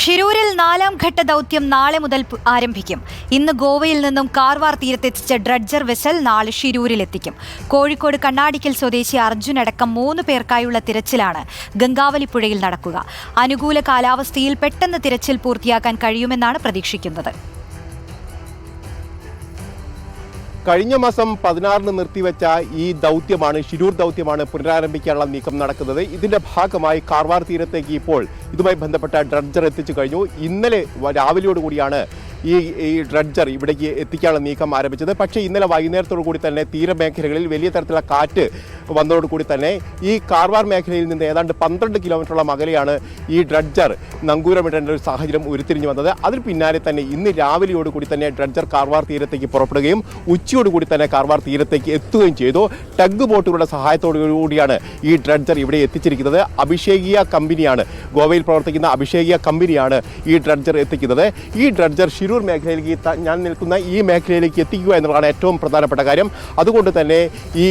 ഷിരൂരിൽ 4ാം ഘട്ട ദൗത്യം നാളെ മുതൽ ആരംഭിക്കും. ഇന്ന് ഗോവയിൽ നിന്നും കാർവാർ തീരത്തെത്തിച്ച ഡ്രഡ്ജർ വെസൽ നാളെ ഷിരൂരിലെത്തിക്കും. കോഴിക്കോട് കണ്ണാടിക്കൽ സ്വദേശി അർജുൻ അടക്കം 3 പേർക്കായുള്ള തിരച്ചിലാണ് ഗംഗാവലി പുഴയിൽ നടക്കുക. അനുകൂല കാലാവസ്ഥയിൽ പെട്ടെന്ന് തിരച്ചിൽ പൂർത്തിയാക്കാൻ കഴിയുമെന്നാണ് പ്രതീക്ഷിക്കുന്നത്. കഴിഞ്ഞ മാസം 16 നിർത്തിവെച്ച ഈ ദൗത്യമാണ്, ഷിരൂർ ദൗത്യമാണ് പുനരാരംഭിക്കാനുള്ള നീക്കം നടക്കുന്നത്. ഇതിന്റെ ഭാഗമായി കാർവാർ തീരത്തേക്ക് ഇപ്പോൾ ഇതുമായി ബന്ധപ്പെട്ട ഡ്രഡ്ജർ എത്തിച്ചു കഴിഞ്ഞു. ഇന്നലെ രാവിലെയോടുകൂടിയാണ് ഈ ഡ്രഡ്ജർ ഇവിടേക്ക് എത്തിക്കാനുള്ള നീക്കം ആരംഭിച്ചത്. പക്ഷേ ഇന്നലെ വൈകുന്നേരത്തോടു കൂടി തന്നെ തീരമേഖലകളിൽ വലിയ തരത്തിലുള്ള കാറ്റ് വന്നതോടുകൂടി തന്നെ ഈ കാർവാർ മേഖലയിൽ നിന്ന് ഏതാണ്ട് 12 കിലോമീറ്ററോളം അകലെയാണ് ഈ ഡ്രഡ്ജർ നങ്കൂരമിടേണ്ട ഒരു സാഹചര്യം ഉരുത്തിരിഞ്ഞു വന്നത്. അതിന് പിന്നാലെ തന്നെ ഇന്ന് രാവിലെയോടുകൂടി തന്നെ ഡ്രഡ്ജർ കാർവാർ തീരത്തേക്ക് പുറപ്പെടുകയും ഉച്ചയോടുകൂടി തന്നെ കാർവാർ തീരത്തേക്ക് എത്തുകയും ചെയ്തു. ടഗ് ബോട്ടുകളുടെ സഹായത്തോടുകൂടിയാണ് ഈ ഡ്രഡ്ജർ ഇവിടെ എത്തിച്ചിരിക്കുന്നത്. അഭിഷേകിയ കമ്പനിയാണ്, ഗോവയിൽ പ്രവർത്തിക്കുന്ന അഭിഷേകിയ കമ്പനിയാണ് ഈ ഡ്രഡ്ജർ എത്തിക്കുന്നത്. ഈ ഡ്രഡ്ജർ ഷിരൂർ മേഖലയിലേക്ക്, ഞാൻ നിൽക്കുന്ന ഈ മേഖലയിലേക്ക് എത്തിക്കുക എന്നുള്ളതാണ് ഏറ്റവും പ്രധാനപ്പെട്ട കാര്യം. അതുകൊണ്ട് തന്നെ ഈ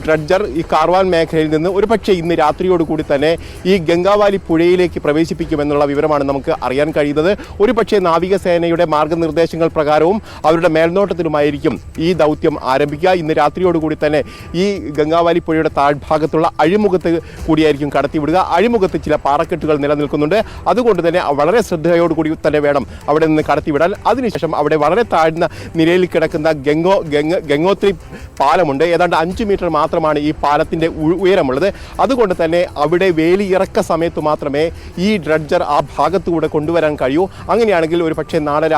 ഡ്രഡ്ജർ ഈ കാർവാർ മേഖലയിൽ നിന്ന് ഒരുപക്ഷെ ഇന്ന് രാത്രിയോടുകൂടി തന്നെ ഈ ഗംഗാവാലി പുഴയിലേക്ക് പ്രവേശിപ്പിക്കുമെന്നുള്ള വിവരമാണ് നമുക്ക് അറിയാൻ കഴിയുന്നത്. ഒരുപക്ഷെ നാവികസേനയുടെ മാർഗനിർദ്ദേശങ്ങൾ പ്രകാരവും അവരുടെ മേൽനോട്ടത്തിലുമായിരിക്കും ഈ ദൗത്യം ആരംഭിക്കുക. ഇന്ന് രാത്രിയോടുകൂടി തന്നെ ഈ ഗംഗാവാലി പുഴയുടെ താഴ്ഭാഗത്തുള്ള അഴിമുഖത്ത് കൂടിയായിരിക്കും കടത്തിവിടുക. അഴിമുഖത്ത് ചില പാറക്കെട്ടുകൾ നിലനിൽക്കുന്നുണ്ട്. അതുകൊണ്ട് തന്നെ വളരെ ശ്രദ്ധയോടുകൂടി തന്നെ വേണം അവിടെ നിന്ന് കടത്തിവിടാൻ. അതിനുശേഷം അവിടെ വളരെ താഴ്ന്ന നിലയിൽ കിടക്കുന്ന ഗംഗോത്രി പാലമുണ്ട്. ഏതാണ്ട് 5 മീറ്റർ മാത്രമാണ് ഈ പാലത്തിൻ്റെ ഉയരമുള്ളത്. അതുകൊണ്ട് തന്നെ അവിടെ വേലിയിറക്ക സമയത്ത് മാത്രമേ ഈ ഡ്രഡ്ജർ ആ ഭാഗത്തുകൂടെ കൊണ്ടുവരാൻ കഴിയൂ. അങ്ങനെയാണെങ്കിൽ ഒരു പക്ഷേ നാളെ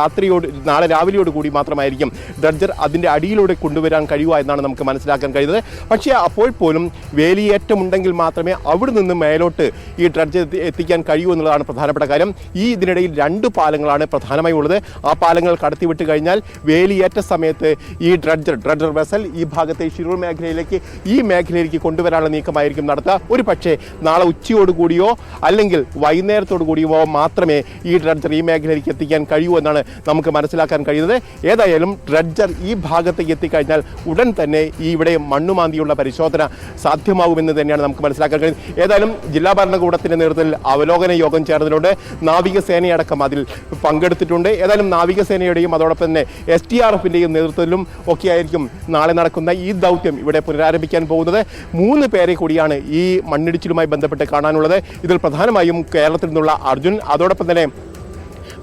രാവിലെയോട് കൂടി മാത്രമായിരിക്കും ഡ്രഡ്ജർ അതിൻ്റെ അടിയിലൂടെ കൊണ്ടുവരാൻ കഴിയുക എന്നാണ് നമുക്ക് മനസ്സിലാക്കാൻ കഴിയുന്നത്. പക്ഷേ അപ്പോൾ പോലും വേലിയേറ്റമുണ്ടെങ്കിൽ മാത്രമേ അവിടെ നിന്ന് മേലോട്ട് ഈ ഡ്രഡ്ജർ എത്തിക്കാൻ കഴിയൂ എന്നുള്ളതാണ് പ്രധാനപ്പെട്ട കാര്യം. ഇതിനിടയിൽ 2 പാലങ്ങളാണ് പ്രധാനമായി ഉള്ളത്. ആ പാലങ്ങൾ കടത്തിവിട്ട് കഴിഞ്ഞാൽ വേലിയേറ്റ സമയത്ത് ഈ ഡ്രഡ്ജർ വെസൽ ഈ ഭാഗത്തെ ഷിരൂർ മേഖലയിലേക്ക്, ഈ മേഖലയിലേക്ക് കൊണ്ടുവരാനുള്ള നീക്കമായിരിക്കും നടത്തുക. ഒരു പക്ഷേ നാളെ ഉച്ചയോടുകൂടിയോ അല്ലെങ്കിൽ വൈകുന്നേരത്തോടു കൂടിയോ മാത്രമേ ഈ ഡ്രഡ്ജർ ഈ മേഖലയിലേക്ക് എത്തിക്കാൻ കഴിയൂ എന്നാണ് നമുക്ക് മനസ്സിലാക്കാൻ കഴിയുന്നത്. ഏതായാലും ഡ്രഡ്ജർ ഈ ഭാഗത്തേക്ക് എത്തിക്കഴിഞ്ഞാൽ ഉടൻ തന്നെ ഈ ഇവിടെ മണ്ണുമാന്തിയുള്ള പരിശോധന സാധ്യമാകുമെന്ന് തന്നെയാണ് നമുക്ക് മനസ്സിലാക്കാൻ കഴിയുന്നത്. ഏതായാലും ജില്ലാ ഭരണകൂടത്തിൻ്റെ നേതൃത്വത്തിൽ അവലോകന യോഗം ചേർന്നതിലൂടെ നാവികസേനയടക്കം അതിൽ പങ്കെടുത്തിട്ടുണ്ട്. ഏതായാലും നാവികസേനയുടെയും അതോടൊപ്പം തന്നെ STRFിൻ്റെയും നേതൃത്വത്തിലും ഒക്കെയായിരിക്കും നാളെ നടക്കുന്ന ഈ ദൗത്യം ഇവിടെ പുനരാരംഭിക്കാൻ പോകുന്നത്. 3 പേരെ കൂടിയാണ് ഈ മണ്ണിടിച്ചിലുമായി ബന്ധപ്പെട്ട് കാണാനുള്ളത്. ഇതിൽ പ്രധാനമായും കേരളത്തിൽ നിന്നുള്ള അർജുൻ, അതോടൊപ്പം തന്നെ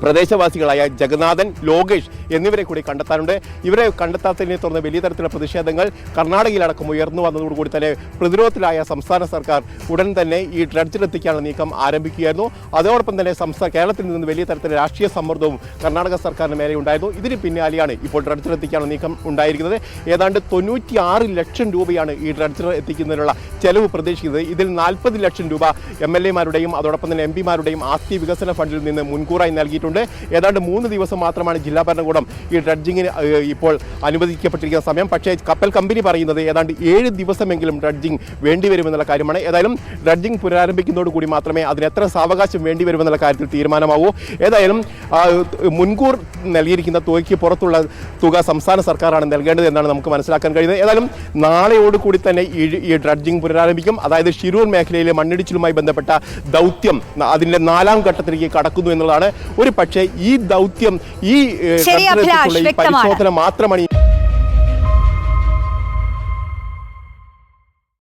പ്രദേശവാസികളായ ജഗന്നാഥൻ, ലോകേഷ് എന്നിവരെ കൂടി കണ്ടെത്താനുണ്ട്. ഇവരെ കണ്ടെത്താത്തതിനെ തുടർന്ന് വലിയ തരത്തിലുള്ള പ്രതിഷേധങ്ങൾ കർണാടകയിലടക്കം ഉയർന്നു വന്നതോടുകൂടി തന്നെ പ്രതിരോധത്തിലായ സംസ്ഥാന സർക്കാർ ഉടൻ തന്നെ ഈ ഡ്രഡ്ജർ എത്തിക്കാനുള്ള നീക്കം ആരംഭിക്കുകയായിരുന്നു. അതോടൊപ്പം തന്നെ കേരളത്തിൽ നിന്ന് വലിയ തരത്തിലുള്ള രാഷ്ട്രീയ സമ്മർദ്ദവും കർണാടക സർക്കാരിന് മേലെ ഉണ്ടായിരുന്നു. ഇതിന് പിന്നാലെയാണ് ഇപ്പോൾ ഡ്രഡ്ജർ എത്തിക്കാനുള്ള നീക്കം ഉണ്ടായിരിക്കുന്നത്. ഏതാണ്ട് 96 ലക്ഷം രൂപയാണ് ഈ ഡ്രഡ്ജർ എത്തിക്കുന്നതിനുള്ള ചെലവ് പ്രതീക്ഷിക്കുന്നത്. ഇതിൽ 40 ലക്ഷം രൂപ MLA-മാരുടെയും അതോടൊപ്പം തന്നെ MP-മാരുടെയും ആസ്തി വികസന ഫണ്ടിൽ നിന്ന് മുൻകൂറായി നൽകിയിട്ടുണ്ട്. ഏതാണ്ട് 3 ദിവസം മാത്രമാണ് ജില്ലാ ഭരണകൂടം ഈ ഡ്രഡ്ജിങ്ങിന് ഇപ്പോൾ അനുവദിക്കപ്പെട്ടിരിക്കുന്ന സമയം. പക്ഷേ കപ്പൽ കമ്പനി പറയുന്നത് ഏതാണ്ട് 7 ദിവസമെങ്കിലും ഡ്രഡ്ജിങ് വേണ്ടിവരുമെന്നുള്ള കാര്യമാണ്. ഏതായാലും ഡ്രഡ്ജിങ് പുനരാരംഭിക്കുന്നതോടുകൂടി മാത്രമേ അതിന് എത്ര സാവകാശം വേണ്ടിവരുമെന്നുള്ള കാര്യത്തിൽ തീരുമാനമാവൂ. ഏതായാലും മുൻകൂർ നൽകിയിരിക്കുന്ന തുകയ്ക്ക് പുറത്തുള്ള തുക സംസ്ഥാന സർക്കാരാണ് നൽകേണ്ടത് എന്നാണ് നമുക്ക് മനസ്സിലാക്കാൻ കഴിയുന്നത്. ഏതായാലും നാളെയോടുകൂടി തന്നെ ഈ ഡ്രഡ്ജിങ് പുനരാരംഭിക്കും. അതായത് ഷിരൂർ മേഖലയിലെ മണ്ണിടിച്ചിലുമായി ബന്ധപ്പെട്ട ദൗത്യം അതിൻ്റെ 4ാം ഘട്ടത്തിലേക്ക് കടക്കുന്നു എന്നുള്ളതാണ്. ഒരു പക്ഷേ ഈ ദൗത്യം ഈ പരിശോധന മാത്രമാണ്